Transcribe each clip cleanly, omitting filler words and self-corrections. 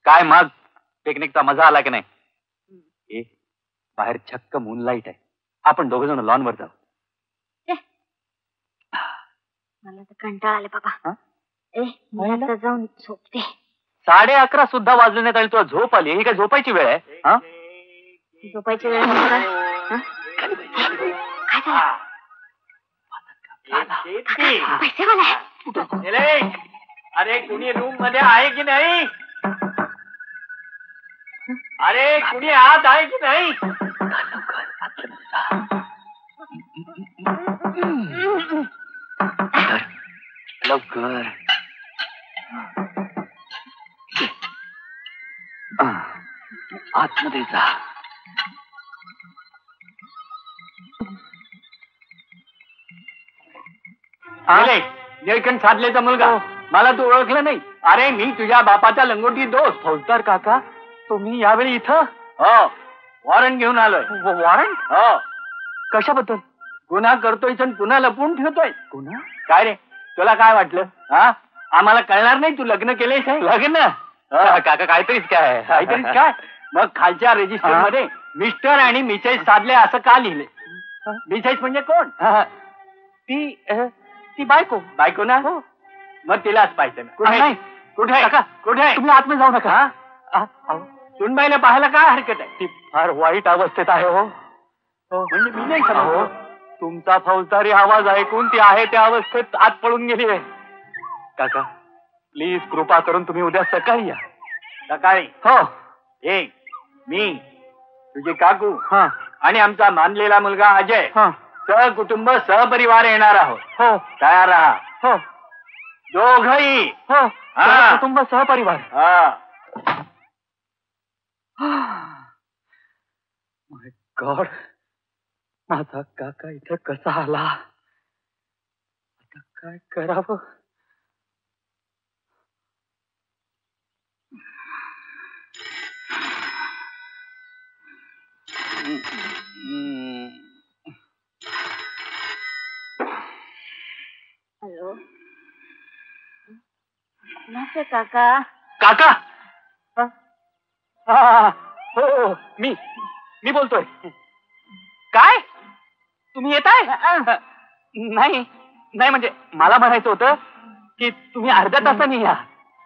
काय मग पिकनिकचा मजा आला की नाही? बाहेर चक्क मूनलाईट आहे. आपण दोघ जण लॉन वर जाऊ. मला तर कंटाळा आले बाबा. मी जाऊन झोपते. 11:30 सुद्धा वाजले नाही आणि तुला झोप आली? ही काय झोपायची वेळ आहे? झोपायची वेळ काय झालं? अरे कुणी रूम मध्ये आहे की नाही? अरे कुणी आत आहे की नाही? लवकर आतमध्ये जा. निळकंठ साधलेचा मुलगा, मला तू ओळखलं नाही? अरे मी तुझ्या बापाचा लंगोटी दोस्त फौजदार काका. तुम्ही यावेळी इथं? हो, वॉरंट घेऊन आलोय. वॉरंट? हो. कशाबद्दल? गुन्हा करतोय पण पुन्हा लपवून ठेवतोय. गुन्हा? काय रे, तुला काय वाटलं? हा, आम्हाला कळणार नाही तू लग्न केलंयस? लग्न? काका काहीतरीच काय? काहीतरीच काय? मग खालच्या रेजिस्टर मध्ये मिस्टर आणि मिसेस साधले असं का लिहिले? मिसेस म्हणजे कोण? ती बायको. बायको ना? मग तिलाच पाहिजे ना. कुठे? कुठे काका कुठे? तुम्ही आतमध्ये जाऊ नका. सुनबाईला पाहायला काय हरकत आहे? ती फार वाईट अवस्थेत आहे. हो म्हणजे मी नाही समजलो. तुमचा फौजदारी आवाज ऐकून ती आहे त्या अवस्थेत आत पळून गेली आहे. काका प्लीज कृपा करून तुम्ही उद्या सकाळी या. सकाळी? हो. मी तुझे काकू आणि आमचा मानलेला मुलगा अजय सहकुटुंब सहपरिवार येणार आहोत. हो. तयार राहा. हो. दोघही. हो. कुटुंब सहपरिवार. माय गॉड, माझा काका इथं कसा आला? आता काय करावं? हॅलो काका. काका? हो मी बोलतोय. काय तुम्ही येताय? नाही म्हणजे मला म्हणायचं होतं की तुम्ही अर्ध्या तासाने या.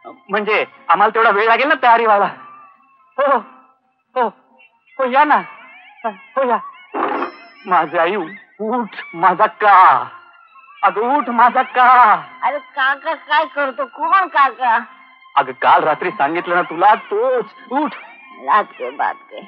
म्हणजे आम्हाला तेवढा वेळ लागेल ना तयारी व्हायला. हो हो हो या ना. हो या. माझी आई उठ माझा का. अगं उठ माझा का. अरे काका काय करतो? कोण काका? अगं काल रात्री सांगितलं ना तुला, तोच. उठ. बात के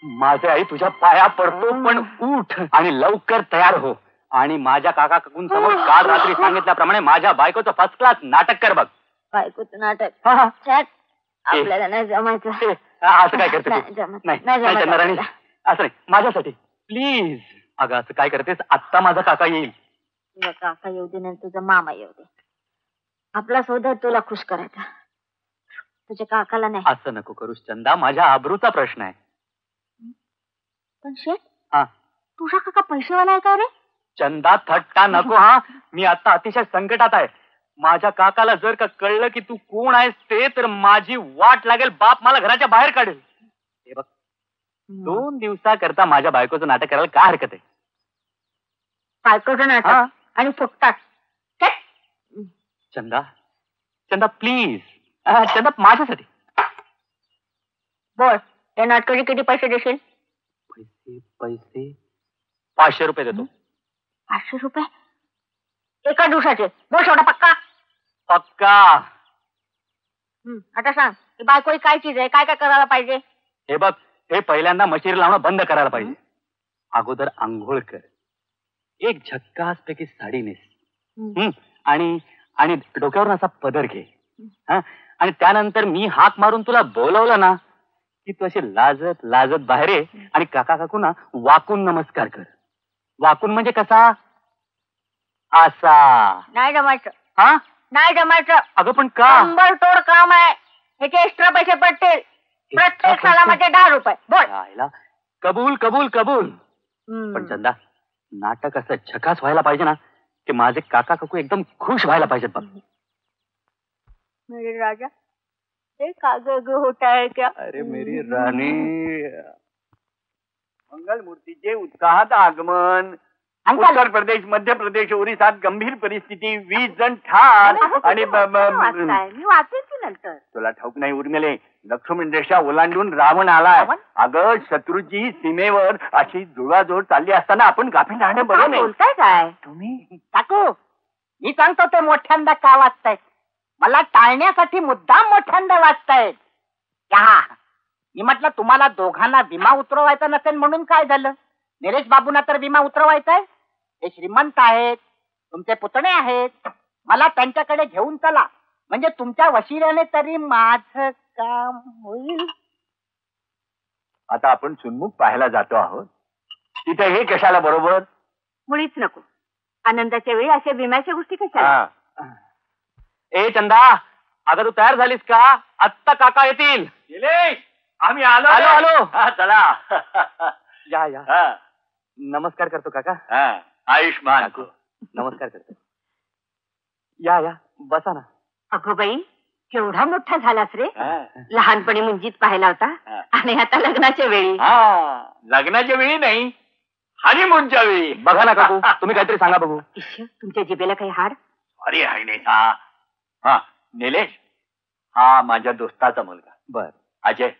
माझे आई तुझ्या पाया पडतो, पण उठ आणि लवकर तयार हो. आणि माझ्या काका काकूंसमोर काल रात्री सांगितल्याप्रमाणे माझ्या बायकोचं फर्स्ट क्लास नाटक कर बघ. बायकोचं नाटक? आपल्याला नाही जमायचं. असं काय करते? नाही चंद्राराणी, असं नाही. माझ्यासाठी प्लीज. अगं असं काय करतेस? आत्ता माझा काका येईल. तुझा काका येऊ दे नाही तुझा मामा येऊ दे, आपला सौदा तुला खुश करायचा, तुझ्या काकाला नाही. असं नको करूस चंदा, माझ्या आबरूचा प्रश्न आहे. पण शेठ, तुझा काका पैसेवाला आहे का रे? चंदा थट्टा नको. मी आता अतिशय संकटात आहे. माझ्या काकाला जर का कळलं की तू कोण आहेस ते, तर माझी वाट लागेल. बाप मला घराच्या बाहेर काढेल. हे बघ, 2 दिवसाकरता माझ्या बायकोचं नाटक करायला काय हरकत आहे? बायकोचं नाटक आणि फुकटात. चंदा प्लीज. चंदा माझ्यासाठी बोल, या नाटकाचे किती पैसे देशील? पैसे 500 रुपये देतो. 500 रुपये एका दिवसाचे? बोल शेवटा पक्का? पक्का. आता सांग, बायको काय चीज आहे, काय काय करायला पाहिजे? हे बघ, हे पहिल्यांदा मशिरी लावणं बंद करायला पाहिजे. अगोदर आंघोळ कर, एक झक्कास पैकी साडी नेस, आणि डोक्यावर असा पदर घे. आणि त्यानंतर मी हाक मारून तुला बोलवलं ना की तू अशी लाजत लाजत बाहेर ये आणि काका काकूंना वाकून नमस्कार कर. वाकून म्हणजे कसा? असा. नाही जमायचं. नाही जमायचं. अगं पण का? तोड काम आहे, ह्याचे एक्स्ट्रा पैसे पडतील. प्रत्येक सालामध्ये 10 रुपये. बोल. कबूल कबूल कबूल. पण चंदा, नाटक असं झकास व्हायला पाहिजे ना की माझे काका काकू एकदम खुश व्हायला पाहिजेत बघ. मेरे राजा, ते काग होटाळ क्या अरे मेरी राणी, मंगलमूर्तीचे उत्साहात आगमन. उत्तर प्रदेश, मध्य प्रदेश, ओरिसात गंभीर परिस्थिती, 20 जण ठार. आणि मी वाचेन की नंतर. तुला ठाऊक नाही उर्मिले, लक्ष्मण रेषा ओलांडून रावण आलाय. अगं शत्रूची सीमेवर अशी जुळवाजुळव चालली असताना आपण गाफील राहणं बरं नाही. बोलताय काय तुम्ही काकू, मी सांगतो ते मोठ्यांदा का वाचतायत. मला टाळण्यासाठी मुद्दाम मोठ्यांदा वाचतायत. मी म्हटलं तुम्हाला दोघांना विमा उतरवायचा नसेल म्हणून काय झालं. निलेश बाबूंना तर विमा उतरवायचाय. ते श्रीमंत आहेत, तुमचे पुतणे आहेत. मला त्यांच्याकडे घेऊन चला, म्हणजे तुमच्या वशिल्याने तरी माझं काम होईल. आता आपण सुन्मुख पाहायला जातो आहोत, तिथे हे कशाला बरोबर. मुळीच नको. आनंदाच्या वेळी अशा विम्याच्या गोष्टी कशा. ए चंदा, अगं तू तयार झालीस का. आत्ता काका येतील. आम्ही आलो आलो, आलो. हा, चला. या या. हा, नमस्कार करतो काका. हा. आयुष्मान. नमस्कार करतो. या या, बसा ना. अगो बाई, केवढा मोठा झालास रे. हा. लहानपणी मुंजीत पाहिला होता हा. आणि आता लग्नाच्या वेळी. हा, लग्नाच्या वेळी नाही, हनीमूनच्या वेळी. बघा ना काकू, तुम्ही काहीतरी सांगा बघू. इश्श, तुमच्या जिभेला काही हाड. अरे हाय नाही हा निलेश, हा माझ्या दोस्ताचा मुलगा. बर. अजय.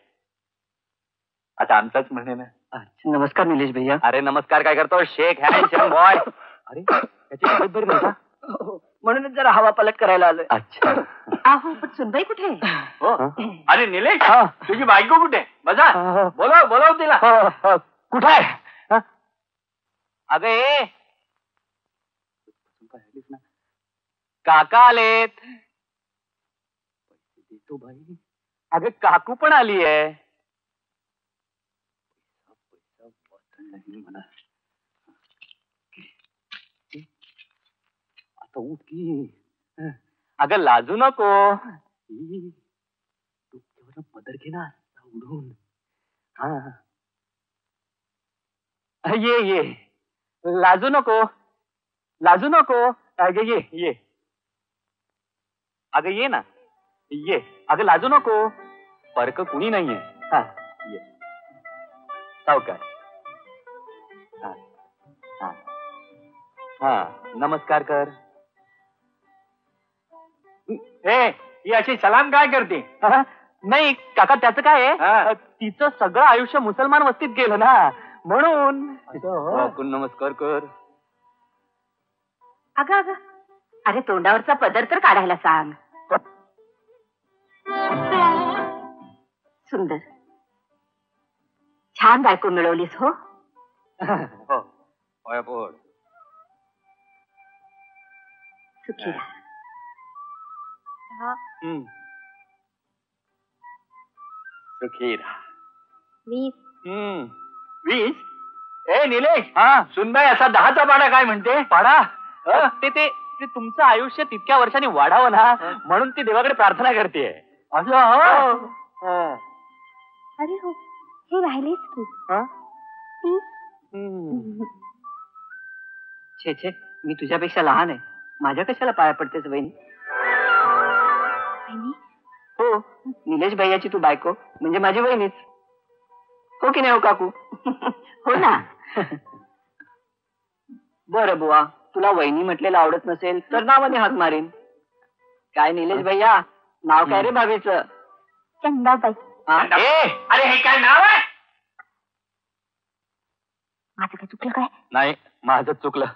आता आमचाच म्हणे ना. नमस्कार निलेश भैया. अरे नमस्कार काय करतो, शेख हँड शेख बॉय. अरे त्याची तब्येत बरी नाही का. म्हणूनच जरा हवा पलट करायला आलोय. अच्छा. अहो पण सुनबाई कुठे. हो. अरे निलेश, हा. तुझी बायको कुठे. बसा. हा. बोलव तिला. कुठे आहे. अगं ए, काका आलेत. देतो बाई. अगं काकू पण आली आहे. आता उठ की. अगं लाजू नको. पदर घे ना उडून. हा ये लाजू नको, लाजू नको. अगं ये. अगं ये ना, ये. अगं लाजू नको, परक कुणी नाहीये. हा ये. सावकार. हा नमस्कार कर. ही अशी सलाम काय करते. नाही काका, त्याचं काय हा. आहे, तिचं सगळं आयुष्य मुसलमान वस्तीत गेलं ना, म्हणून. नमस्कार कर. अगं अरे तोंडावरचा पदर तर काढायला सांग. सुंदर, छान बायको मिळवलीस हो. सुखी राहा. सुखी राहा. 20. 20. ए निलेश, हा सुनबाई असा 10चा पाडा काय म्हणते. पाडा. ते ते ते तुमचं आयुष्य तितक्या वर्षांनी वाढावं ना, म्हणून ती देवाकडे प्रार्थना करते. असं. अरे हो, हे राहिलेच की. छे छे, मी तुझ्यापेक्षा लहान आहे, माझ्या कशाला पाया पडतेस बहिणी. बहिणी? हो, निलेश भैयाची तू बायको म्हणजे माझी बहिणीच. हो की नाही हो काकू. हो ना. बरं बुवा, तुला वहिनी म्हटलेलं आवडत नसेल तर नावाने हाक मारीन. काय निलेश भैया, नाव काय रे भाभीचं. चंदाबाई. अरे हे काय नाव आहे. माझं काय चुकलं काय. नाही, माझं चुकलं.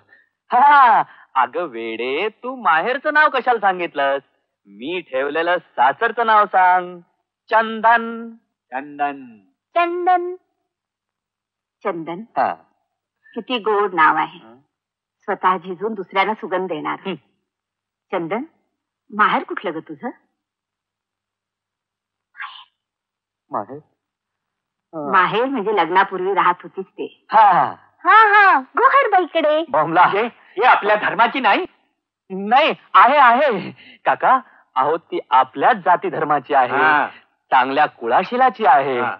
हा अगं वेडे, तू माहेरचं नाव कशाला सांगितलंस. मी ठेवलेलं सासरचं नाव सांग. चंदन. चंदन. चंदन. चंदन हा. किती गोड नाव आहे. स्वतः झिजून दुसऱ्याला सुगंध देणार. चंदन, माहेर कुठलं ग तुझं. माहेर. माहेर म्हणजे लग्नापूर्वी राहत होतीस ते. हा हा गोहरबाईकडे. बॉम्बला. हे आपल्या धर्माची नाही. नाही, आहे काका. अहो ती आपल्याच जाती धर्माची आहे. हा. चांगल्या कुळाशिलाची आहे. हा.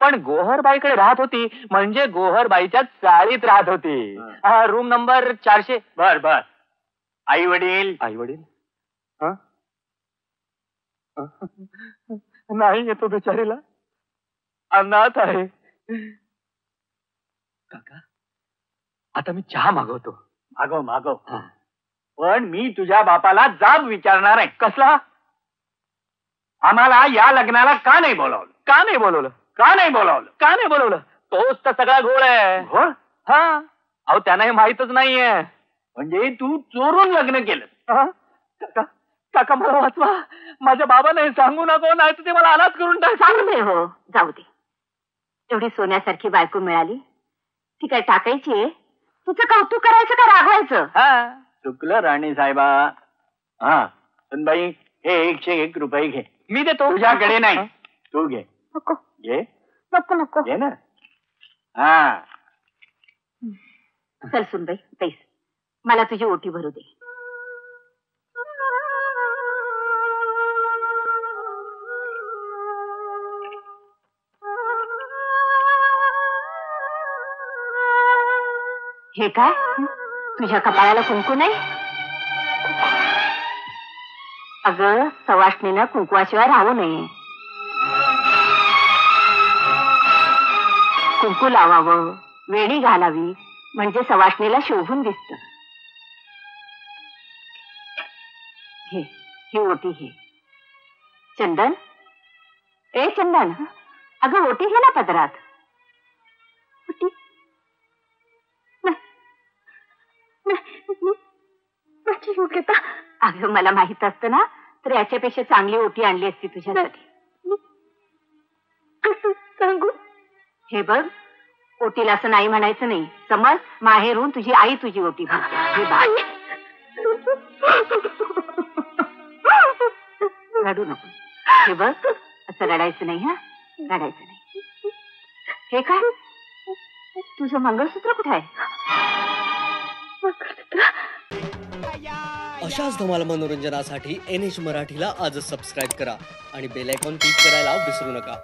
पण गोहरबाईकडे राहत होती म्हणजे गोहरबाईच्या चाळीत राहत होती. Room number 400. बर. आई वडील. आई वडील. नाही येतो बिचारीला, अनाथ आहे. काका, आता मी चहा मागवतो. मागव मागव. हा. पण मी तुझ्या बापाला जाब विचारणार आहे. कसला? आम्हाला या लग्नाला का नाही बोलावलं? का नाही बोलवलं? का नाही बोलावलं? का नाही बोलवलं? तोच तर सगळा घोळ आहे. घोळ? हा, अहो त्यांना हे माहीतच नाहीये. म्हणजे तू चोरून लग्न केलं? हा? काका, काका मला वाचवा. माझ्या बाबांना हे सांगू नको, नाही तर ते मला अनाथ करून टाक. सांगू दे. हो, जाऊ दे. एवढी सोन्यासारखी बायको मिळाली, ती काय टाकायची आहे? तुझं कौतुक करायचं का रागवायचं? हा, चुकलं राणी साहेबा. हा सुनबाई, हे 101 रुपये घे. मी देतो. तुझ्याकडे नाही, तू घे. नको घे नको नको. घे ना. हा, चल सुनबाई, पैस मला तुझी ओटी भरू दे. हे काय, तुझ्या कपाळाला कुंकू नाही? अगं, सवाष्णीनं कुंकवाशिवाय राहू नये. कुंकू लावावं, वेणी घालावी, म्हणजे सवाष्णीला शोभून दिसत. घे, ही ओटी घे. चंदन, ए चंदन, अगं ओटी घे ना पदरात. ओटी माझी योग्यता. अगं मला माहित असतं ना, तर याच्यापेक्षा चांगली ओटी आणली असती तुझ्यासाठी. कसं सांगू? हे बघ, ओटीला असं नाही म्हणायचं नाही, समज. माहेरून तुझी आई तुझी ओटी भरते. हे बाळ, रडू नको. हे बघ, असं रडायचं नाही. हा, रडायचं नाही. हे काय, तुझं मंगळसूत्र कुठे आहे? अशाच धमाल मनोरंजनासाठी NH मराठीला आजच सबस्क्राईब करा आणि बेल आयकॉन क्लिक करायला विसरू नका.